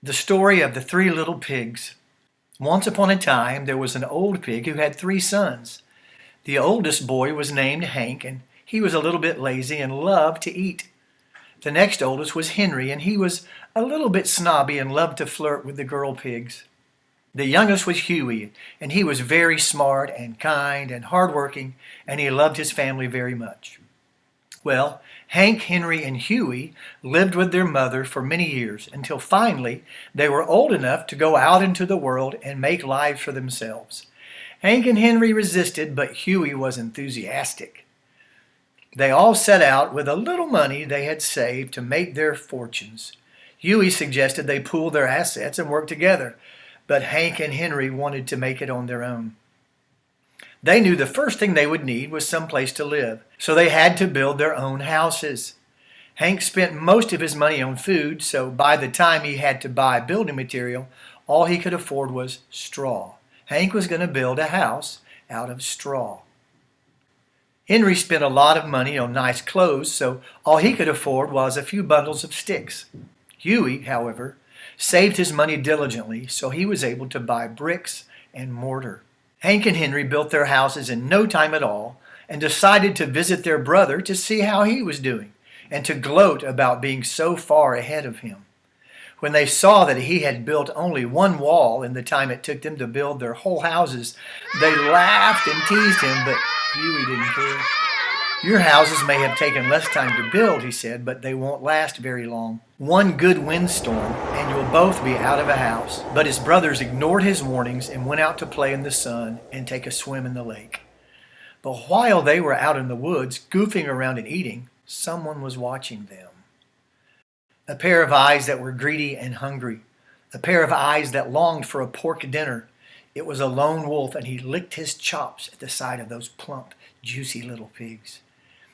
The story of the three little pigs. Once upon a time, there was an old pig who had three sons. The oldest boy was named Hank, and he was a little bit lazy and loved to eat. The next oldest was Henry, and he was a little bit snobby and loved to flirt with the girl pigs. The youngest was Huey, and he was very smart and kind and hardworking, and he loved his family very much. Well, Hank, Henry, and Huey lived with their mother for many years until finally they were old enough to go out into the world and make lives for themselves. Hank and Henry resisted, but Huey was enthusiastic. They all set out with a little money they had saved to make their fortunes. Huey suggested they pool their assets and work together, but Hank and Henry wanted to make it on their own. They knew the first thing they would need was some place to live, so they had to build their own houses. Hank spent most of his money on food, so by the time he had to buy building material, all he could afford was straw. Hank was going to build a house out of straw. Henry spent a lot of money on nice clothes, so all he could afford was a few bundles of sticks. Huey, however, saved his money diligently, so he was able to buy bricks and mortar. Hank and Henry built their houses in no time at all and decided to visit their brother to see how he was doing and to gloat about being so far ahead of him. When they saw that he had built only one wall in the time it took them to build their whole houses, they laughed and teased him, but Huey didn't care. "Your houses may have taken less time to build," he said, "but they won't last very long. One good windstorm and you'll both be out of a house." But his brothers ignored his warnings and went out to play in the sun and take a swim in the lake. But while they were out in the woods, goofing around and eating, someone was watching them. A pair of eyes that were greedy and hungry. A pair of eyes that longed for a pork dinner. It was a lone wolf, and he licked his chops at the sight of those plump, juicy little pigs.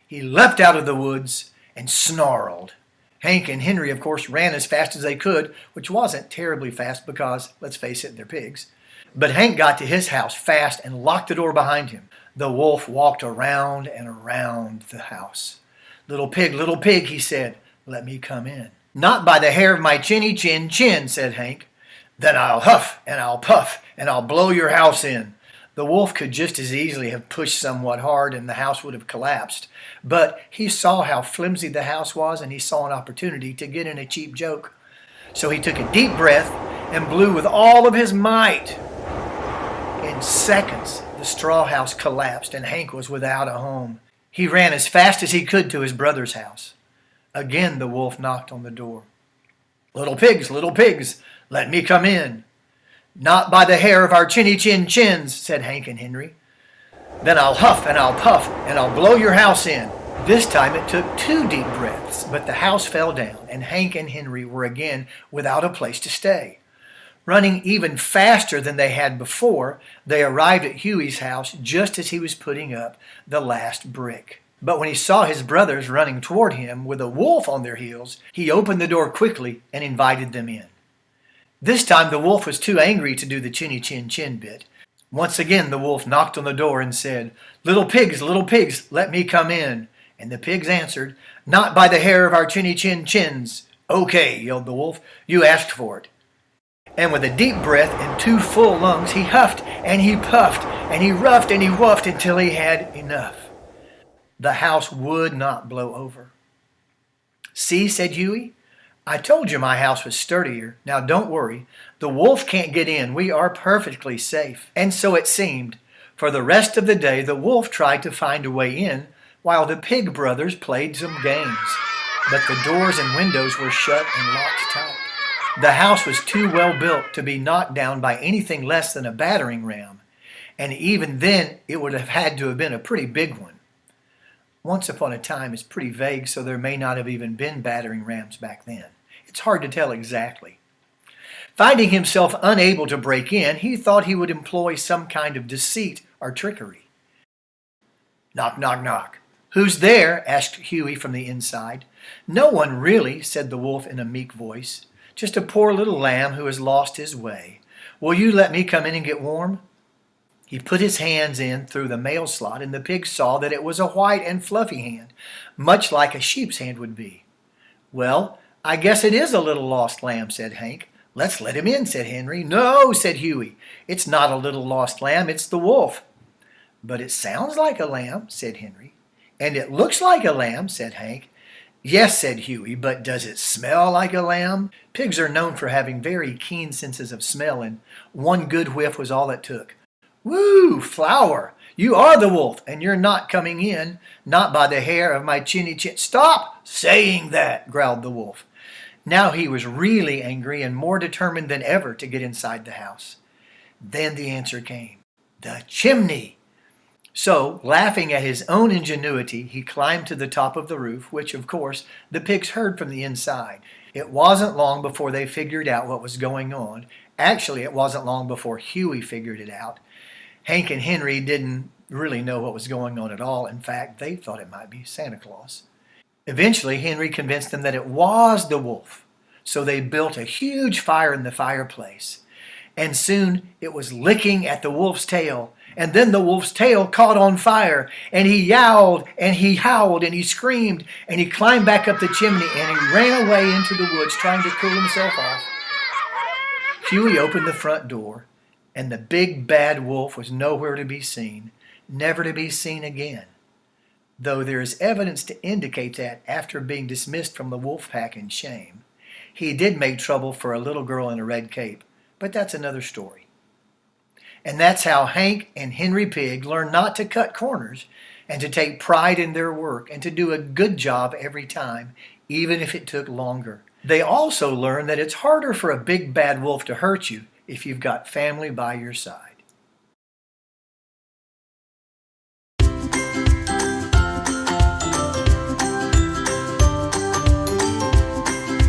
He leapt out of the woods and snarled. Hank and Henry, of course, ran as fast as they could, which wasn't terribly fast because, let's face it, they're pigs. But Hank got to his house fast and locked the door behind him. The wolf walked around and around the house. Little pig," he said, "let me come in." "Not by the hair of my chinny chin chin," said Hank. "Then I'll huff and I'll puff and I'll blow your house in." The wolf could just as easily have pushed somewhat hard and the house would have collapsed. But he saw how flimsy the house was and he saw an opportunity to get in a cheap joke. So he took a deep breath and blew with all of his might. In seconds, the straw house collapsed and Hank was without a home. He ran as fast as he could to his brother's house. Again, the wolf knocked on the door. Little pigs, let me come in." "Not by the hair of our chinny chin chins," said Hank and Henry. "Then I'll huff and I'll puff and I'll blow your house in." This time it took 2 deep breaths, but the house fell down and Hank and Henry were again without a place to stay. Running even faster than they had before, they arrived at Huey's house just as he was putting up the last brick. But when he saw his brothers running toward him with a wolf on their heels, he opened the door quickly and invited them in. This time the wolf was too angry to do the chinny chin chin bit. Once again the wolf knocked on the door and said, little pigs, let me come in." And the pigs answered, "Not by the hair of our chinny chin chins." "Okay," yelled the wolf, "you asked for it." And with a deep breath and 2 full lungs, he huffed and he puffed and he roughed and he woofed until he had enough. The house would not blow over. "See," said Huey, "I told you my house was sturdier. Now don't worry. The wolf can't get in. We are perfectly safe." And so it seemed. For the rest of the day, the wolf tried to find a way in while the pig brothers played some games. But the doors and windows were shut and locked tight. The house was too well built to be knocked down by anything less than a battering ram. And even then, it would have had to have been a pretty big one. Once upon a time is pretty vague, so there may not have even been battering rams back then. It's hard to tell exactly. Finding himself unable to break in, he thought he would employ some kind of deceit or trickery. "Knock, knock, knock. Who's there?" asked Huey from the inside. "No one really," said the wolf in a meek voice. "Just a poor little lamb who has lost his way. Will you let me come in and get warm?" He put his hands in through the mail slot, and the pig saw that it was a white and fluffy hand, much like a sheep's hand would be. "Well, I guess it is a little lost lamb," said Hank. "Let's let him in," said Henry. "No," said Hughie. "It's not a little lost lamb, it's the wolf." "But it sounds like a lamb," said Henry. "And it looks like a lamb," said Hank. "Yes," said Hughie, "but does it smell like a lamb?" Pigs are known for having very keen senses of smell, and one good whiff was all it took. "Woo, Flower! You are the wolf, and you're not coming in, not by the hair of my chinny chin." "Stop saying that," growled the wolf. Now he was really angry and more determined than ever to get inside the house. Then the answer came. The chimney! So, laughing at his own ingenuity, he climbed to the top of the roof, which, of course, the pigs heard from the inside. It wasn't long before they figured out what was going on. Actually, it wasn't long before Hughie figured it out. Hank and Henry didn't really know what was going on at all. In fact, they thought it might be Santa Claus. Eventually, Henry convinced them that it was the wolf. So they built a huge fire in the fireplace. And soon it was licking at the wolf's tail. And then the wolf's tail caught on fire. And he yowled and he howled and he screamed. And he climbed back up the chimney and he ran away into the woods trying to cool himself off. Hughie opened the front door. And the big bad wolf was nowhere to be seen. Never to be seen again. Though there is evidence to indicate that after being dismissed from the wolf pack in shame, he did make trouble for a little girl in a red cape. But that's another story. And that's how Hank and Henry Pig learned not to cut corners and to take pride in their work and to do a good job every time, even if it took longer. They also learned that it's harder for a big bad wolf to hurt you if you've got family by your side.